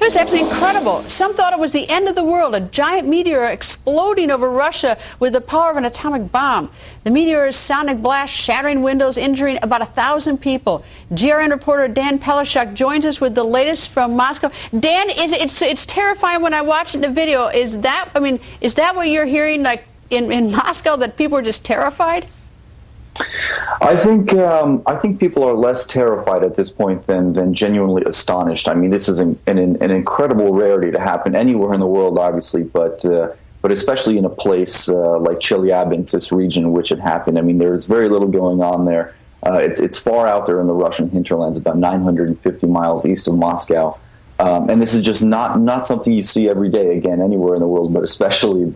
was absolutely incredible. Some thought it was the end of the world, a giant meteor exploding over Russia with the power of an atomic bomb. The meteor's sonic blast shattering windows, injuring about 1,000 people. GRN reporter Dan Pelishuk joins us with the latest from Moscow. Dan, it's terrifying when I watch the video. Is that what you're hearing, like in Moscow, that people are just terrified? I think people are less terrified at this point than genuinely astonished. I mean, this is an incredible rarity to happen anywhere in the world, obviously, but especially in a place like Chelyabinsk, this region in which it happened. I mean, there's very little going on there. It's far out there in the Russian hinterlands, about 950 miles east of Moscow. And this is just not something you see every day, again, anywhere in the world, but especially in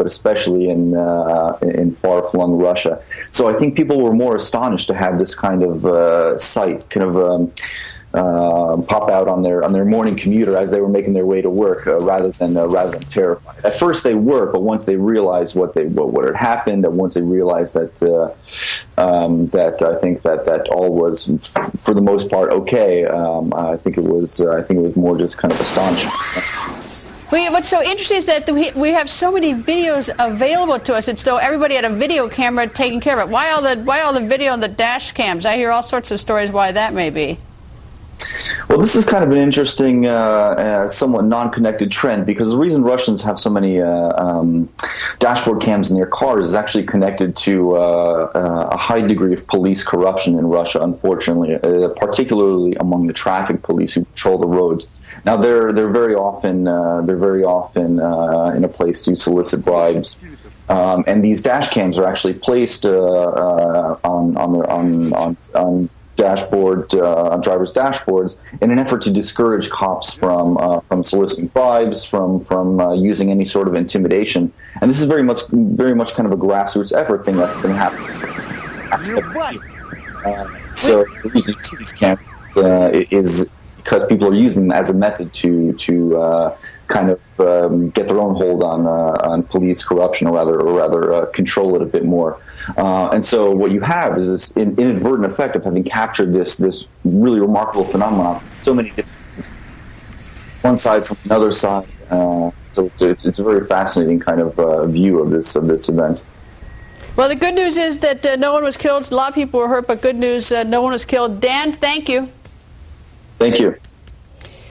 far-flung Russia. So I think people were more astonished to have this kind of sight kind of pop out on their morning commuter as they were making their way to work, rather than terrified. At first they were, but once they realized what had happened, and once they realized that I think that all was for the most part okay, I think it was more just kind of astonishing. What's so interesting is that we have so many videos available to us. It's though everybody had a video camera taking care of it. Why all the video on the dash cams? I hear all sorts of stories why that may be. Well, this is kind of an interesting, somewhat non-connected trend, because the reason Russians have so many dashboard cams in their cars is actually connected to a high degree of police corruption in Russia, unfortunately, particularly among the traffic police who patrol the roads. Now, they're very often in a place to solicit bribes, and these dash cams are actually placed on drivers' dashboards in an effort to discourage cops from soliciting bribes, from using any sort of intimidation. And this is very much kind of a grassroots effort thing that's been happening. So the reason you see these cameras is because people are using them as a method to kind of get their own hold on police corruption, or rather control it a bit more. And so what you have is this inadvertent effect of having captured this really remarkable phenomenon. So many different, one side from another side. So it's a very fascinating kind of view of this event. Well, the good news is that no one was killed. A lot of people were hurt, but good news, no one was killed. Dan, thank you. Thank you.